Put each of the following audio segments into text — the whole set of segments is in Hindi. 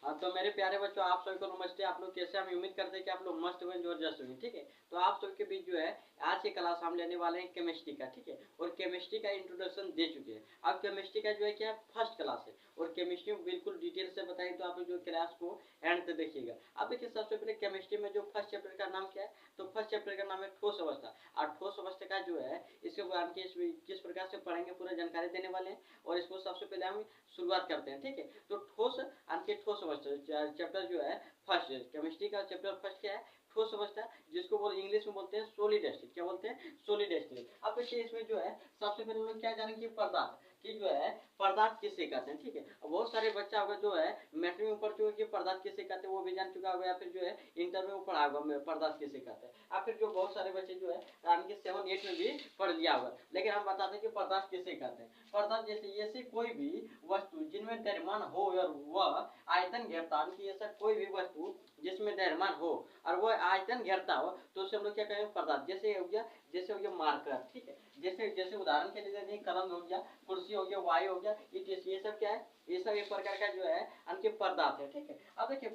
हाँ, तो मेरे प्यारे बच्चों आप सभी को नमस्ते। आप लोग कैसे? हम उम्मीद करते हैं कि आप लोग मस्त हुए और जस्ट हुए। ठीक है, तो आप सभी के बीच जो है आज की क्लास हम लेने वाले हैं केमिस्ट्री का। ठीक है, और केमिस्ट्री का इंट्रोडक्शन दे चुके हैं। अब केमिस्ट्री का जो है क्या फर्स्ट क्लास है, और केमिस्ट्री में बिल्कुल डिटेल से बताएंगे, तो आप जो क्लास को एंड तक देखिएगा। अब देखिए, सबसे पहले केमिस्ट्री में जो फर्स्ट चैप्टर का नाम क्या है, तो फर्स्ट चैप्टर का नाम है ठोस अवस्था। और ठोस अवस्था का जो है इसके बारे में किस प्रकार से पढ़ेंगे पूरा जानकारी देने वाले हैं। और इसको सबसे पहले हम शुरुआत करते हैं। ठीक है, तो ठोस ठोस अवस्था चैप्टर जो है फर्स्ट केमिस्ट्री का चैप्टर फर्स्ट क्या है, ठोस अवस्था, जिसको बोल इंग्लिश में बोलते हैं सॉलिड स्टेट। क्या बोलते हैं? Solid state. अब देखिए इसमें जो है सबसे पहले लोग क्या जानेंगे, पदार्थ कि जो है पदार्थ किसे कहते हैं। ठीक है, बहुत सारे बच्चा होगा जो है मैट्रिक में पढ़ चुके कि पदार्थ किसे कहते हैं, वो भी जान चुका होगा, या फिर जो है इंटर में पढ़ा होगा पदार्थ किसे कहते हैं। या फिर जो बहुत सारे बच्चे जो है 7-8 में भी पढ़ लिया होगा, लेकिन हम बताते हैं कि पदार्थ किसे कहते हैं। पदार्थ जैसे ऐसी कोई भी वस्तु जिनमें द्रव्यमान हो और वह आयतन घेरता, ऐसा कोई भी वस्तु जिसमें द्रव्यमान हो और वह आयतन घेरता हो, तो उसे हम लोग क्या कहेंगे, पदार्थ। जैसे हो गया मार्कर। ठीक है, जैसे जैसे उदाहरण के लिए कलम हो गया, कुर्सी हो गया, वायु हो गया, ये सब क्या है, ये सब एक प्रकार का जो है अन्य पदार्थ है। ठीक है, अब देखिए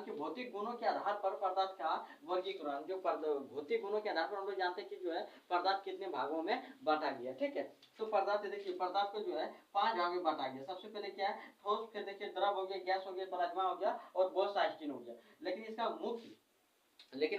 भौतिक गुणों के आधार पर पदार्थ का वर्गीकरण, जो भौतिक गुणों के आधार पर हम लोग जानते हैं कि जो है पदार्थ कितने भागों में बांटा गया। ठीक है, तो पदार्थ देखिए, पदार्थ को जो है 5 भाग में बांटा गया। सबसे पहले क्या है, ठोस, फिर देखिए द्रव हो गया, गैस हो गया, प्लाज्मा हो गया, और बोस-आइंस्टीन हो गया। लेकिन इसका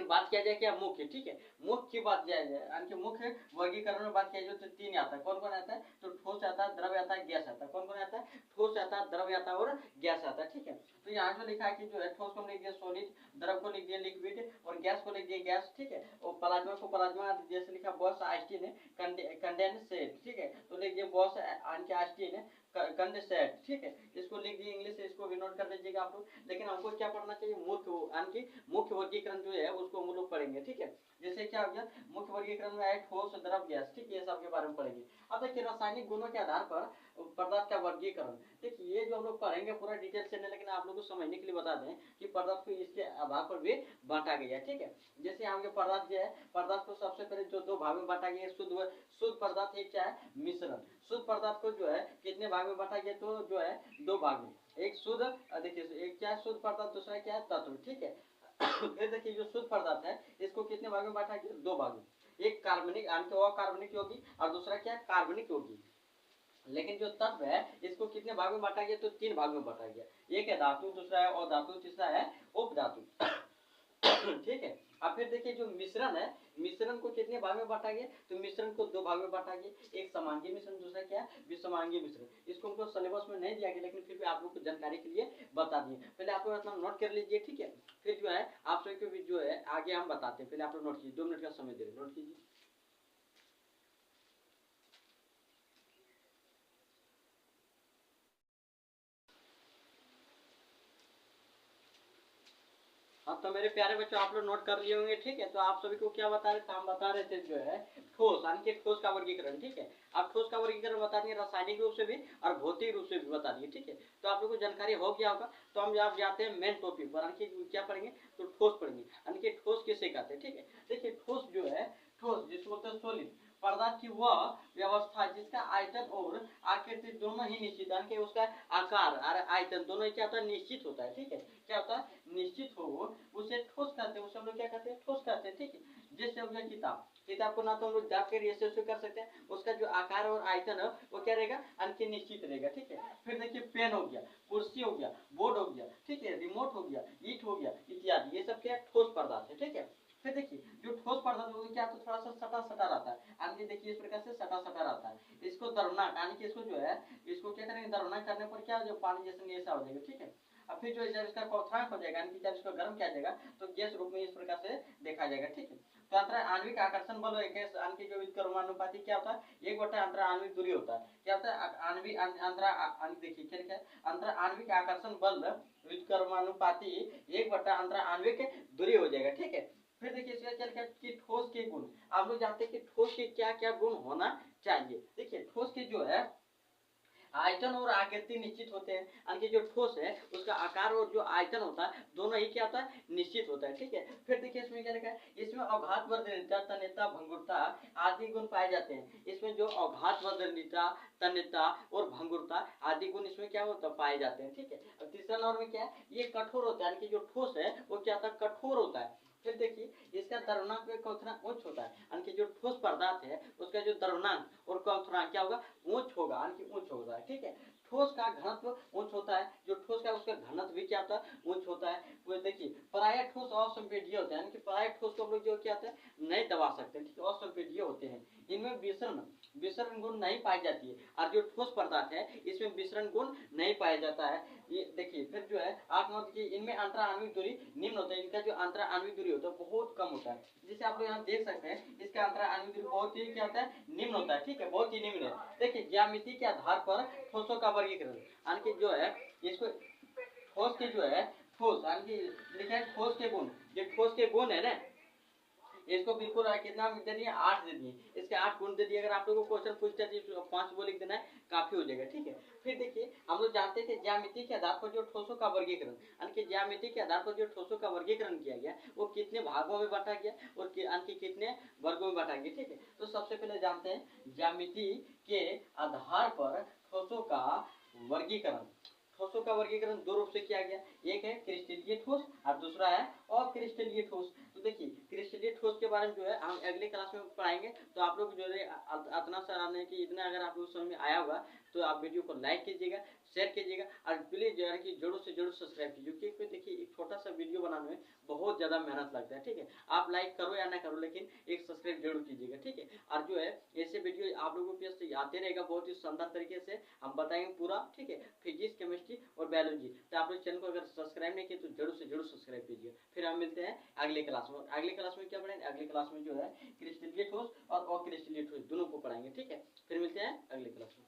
बात किया जाए क्या, मुख्य। ठीक है, मुख्य की बात किया जाए, मुख्य वर्गीकरण में बात किया जाए तो 3 आता है। कौन कौन आता है, तो ठोस आता है, द्रव आता है, गैस आता है। कौन कौन आता है, ठोस आता है, द्रव आता है और गैस आता है। ठीक है, तो यहाँ जो लिखा है कि जो है ठोस को लिख दिया सॉलिड, द्रव को लिख दिया लिक्विड, और गैस को लिख दिया गैस। ठीक है, और प्लाज्मा को प्लाज्मा जैसे लिखा बोस-आइंस्टीन है, कंडेंसेट। ठीक है, तो लिख दिया बोस-आइंस्टीन है कंडेंसेट। ठीक है, इसको लिख दिए इंग्लिश से, इसको भी नोट कर लीजिएगा आप लोग। लेकिन हमको क्या पढ़ना चाहिए, मुख्य वर्गीकरण जो है उसको हम लोग पढ़ेंगे। ठीक है, जैसे क्या हो गया, मुख्य वर्गीकरण में है ठोस, द्रव, गैस। ठीक है, ये सब के बारे में पढ़ेंगे। अब देखिए रासायनिक गुणों के आधार पर पदार्थ का वर्गीकरण। देखिए ये जो हम लोग पढ़ेंगे पूरा डिटेल से नहीं, लेकिन आप लोग को समझने के लिए बता दें कि पदार्थ को इसके आधार पर भी बांटा गया है। ठीक है, जैसे यहाँ के पदार्थ जो है, पदार्थ को सबसे पहले जो 2 भाग में बांटा गया, शुद्ध पदार्थ, एक क्या है, मिश्रण। शुद्ध पदार्थ को जो है कितने भाग में बांटा गया, तो जो है 2 भाग में। एक शुद्ध, देखिए एक क्या है शुद्ध पदार्थ, दूसरा क्या है तत्व। ठीक है, फिर देखिए जो शुद्ध पदार्थ है इसको कितने भाग में बांटा गया, 2 भाग में। एक कार्बनिक अकार्बनिक यौगिक, और दूसरा क्या है, कार्बनिक यौगिक। लेकिन जो तत्व है इसको कितने भाग में बांटा गया, तो 3 भाग में बांटा गया। एक है धातु, दूसरा है अधातु, तीसरा है उपधातु। ठीक है, अब फिर देखिए जो मिश्रण है, मिश्रण को कितने भाग में बांटा गया, तो मिश्रण को 2 भाग में बांटा गया। एक समांगी मिश्रण, दूसरा क्या है, विषमांगी मिश्रण। इसको हमको सिलेबस में नहीं दिया गया, लेकिन फिर भी आप लोग को जानकारी के लिए बता दिए। पहले आप लोग अपना नोट कर लीजिए। ठीक है, फिर जो है आप सभी को भी जो है आगे हम बताते हैं। पहले आप लोग नोट कीजिए, 2 मिनट का समय दे रहे, नोट कीजिए। हाँ, तो मेरे प्यारे बच्चों आप लोग नोट कर लिए होंगे। ठीक है, तो आप सभी को क्या बता रहे थे, हम बता रहे थे जो है ठोस, ठोस का वर्गीकरण। ठीक है, आप ठोस का वर्गीकरण बता दिए, रासायनिक रूप से भी और भौतिक रूप से भी बता दिए। ठीक है, तो आप लोग को जानकारी हो गया होगा। तो हम आप जाते हैं मेन टॉपिक पर, क्या पढ़ेंगे, तो ठोस पढ़ेंगे। ठोस किसे कहते हैं। ठीक है, देखिए ठोस जो है, ठोस जिसको बोलते हैं सॉलिड पदार्थ की वह व्यवस्था जिसका आयतन और आकृति दोनों ही निश्चित, यानी कि उसका आकार और आयतन दोनों ही क्या होता है, निश्चित होता है। ठीक है, क्या होता है, निश्चित हो, उसे ठोस कहते हैं। उसे हम लोग क्या कहते हैं, ठोस कहते हैं। ठीक है, जैसे हो गया किताब, किताब को ना तो हम लोग दाब कर ऐसे कर सकते हैं, उसका जो आकार और आयतन है वो क्या रहेगा, अंक निश्चित रहेगा। ठीक है, फिर देखिए पेन हो गया, कुर्सी हो गया, बोर्ड हो गया, ठीक है, रिमोट हो गया, ईट हो गया, इत्यादि, ये सब क्या ठोस पदार्थ है। ठीक है, फिर देखिए जो ठोस पदार्थ होगा क्या, तो थोड़ा सा सटा सटा रहता है, यानी देखिए इस प्रकार से सटा सटा रहता है। इसको दरनाक, यानी कि इसको जो है, इसको क्या करेंगे, दरनाक करने पर क्या जो पानी जैसे ऐसा हो जाएगा। ठीक है, अब फिर जो जब इसका क्वथनांक हो जाएगा, यानी कि जब इसको गर्म किया जाएगा तो गैस रूप में इस प्रकार से देखा जाएगा। ठीक है, तो अंतरा आणविक आकर्षण बल यानी जो विद्युत क्या होता है, 1/, अंतरा आणविक दूरी होता है। क्या होता है, आणविक अंतरा, देखिए क्या लिखा है, अंतरा आणविक आकर्षण बल विद्युत 1/, अंतरा आणविक दूरी हो जाएगा। ठीक है, फिर देखिए इसका क्या लिखा है कि ठोस के गुण। आप लोग जानते हैं कि ठोस के क्या क्या गुण होना चाहिए। देखिए ठोस के जो है आयतन और आकृति निश्चित होते हैं, यानी कि जो ठोस है उसका आकार और जो आयतन होता है दोनों ही क्या होता है, निश्चित होता है। ठीक है, फिर देखिए इसमें क्या लिखा है, इसमें अघात वर्धनीयता, तन्यता, भंगुरता आदि गुण पाए जाते हैं। इसमें जो अघात वर्धनीयता, तन्यता और भंगुरता आदि गुण इसमें क्या होता है, पाए जाते हैं। ठीक है, अब तीसरा नंबर में क्या है, ये कठोर होता है, यानी कि जो ठोस है वो क्या होता है, कठोर होता है। फिर देखिए इसका द्रव्यमान क्वथनांक उच्च होता है, यानी कि जो ठोस पदार्थ है उसका जो द्रव्यमानक और क्वथनांक क्या होगा, उच्च होगा, यानी कि उच्च होगा। ठीक है, ठोस का घनत्व उच्च होता है, जो ठोस का उसका घनत्व भी क्या होता है, उच्च होता है। वो देखिए प्राय ठोस असंवेदीय होते हैं, यानी कि प्राय ठोस को हम लोग जो क्या होता है, नहीं दबा सकते। ठीक है, असंवेदीय होते हैं, इनमें विसरण विसरण गुण नहीं पाई जाती है, और जो ठोस पदार्थ है इसमें विसरण गुण नहीं पाया जाता है। ये देखिए फिर जो है 8 नंबर की, इनमें अंतरा आणविक दूरी निम्न होता है, इनका जो अंतरा आणविक दूरी होता है बहुत कम होता है। जैसे आप लोग यहाँ देख सकते हैं इसका अंतरा आणविक दूरी बहुत ही क्या होता है, निम्न होता है। ठीक है, बहुत ही निम्न है। देखिए ज्यामिति के आधार पर ठोसों का वर्गीकरण, यानी कि जो है इसको ठोस के जो है, ठोस यानी कि लिखा है ठोस के गुण, जो ठोस के गुण है ना, इसको बिल्कुल कितना दे दिए, 8 दे दिए, इसके 8 गुण दे दिए। अगर आप लोगों को क्वेश्चन पूछता है तो 5 वो लिख देना है, काफी हो जाएगा। ठीक है, फिर देखिए हम लोग जानते हैं कि ज्यामिति के आधार पर जो ठोसों का वर्गीकरण, यानी कि ज्यामिति के आधार पर जो ठोसों का वर्गीकरण किया गया वो कितने भागों में बांटा गया और यानी कि कितने वर्गों में बांटा गया। ठीक है, तो सबसे पहले जानते हैं ज्यामिति के आधार पर ठोसों का वर्गीकरण। ठोसों का वर्गीकरण दो रूप से किया गया, एक है क्रिस्टलीय ठोस और दूसरा है अक्रिस्टलीय ठोस। तो देखिए क्रिस्टलीय ठोस के बारे में जो है हम अगले क्लास में पढ़ाएंगे, तो आप लोग जो है इतना सा नहीं कि इतना अगर आप लोग समझ में आया होगा तो आप वीडियो को लाइक कीजिएगा, शेयर कीजिएगा, और प्लीज जो है कि जरूर से जरूर सब्सक्राइब कीजिए, क्योंकि देखिए एक छोटा सा वीडियो बनाने में बहुत ज्यादा मेहनत लगता है। ठीक है, आप लाइक करो या ना करो लेकिन एक सब्सक्राइब जरूर कीजिएगा। ठीक है, और जो है ऐसे वीडियो आप लोगों के पास आते रहेगा बहुत ही शानदार तरीके से हम बताएंगे पूरा। ठीक है, फिजिक्स, केमिस्ट्री और बायोलॉजी। तो आप लोग चैनल को अगर सब्सक्राइब नहीं किए तो जरूर से जरूर सब्सक्राइब कीजिए। फिर हम मिलते हैं अगले क्लास में। अगले क्लास में क्या पढ़ेंगे, अगले क्लास में जो है क्रिस्टलीय ठोस और अक्रिस्टलीय ठोस दोनों को पढ़ाएंगे। ठीक है, फिर मिलते हैं अगले क्लास में।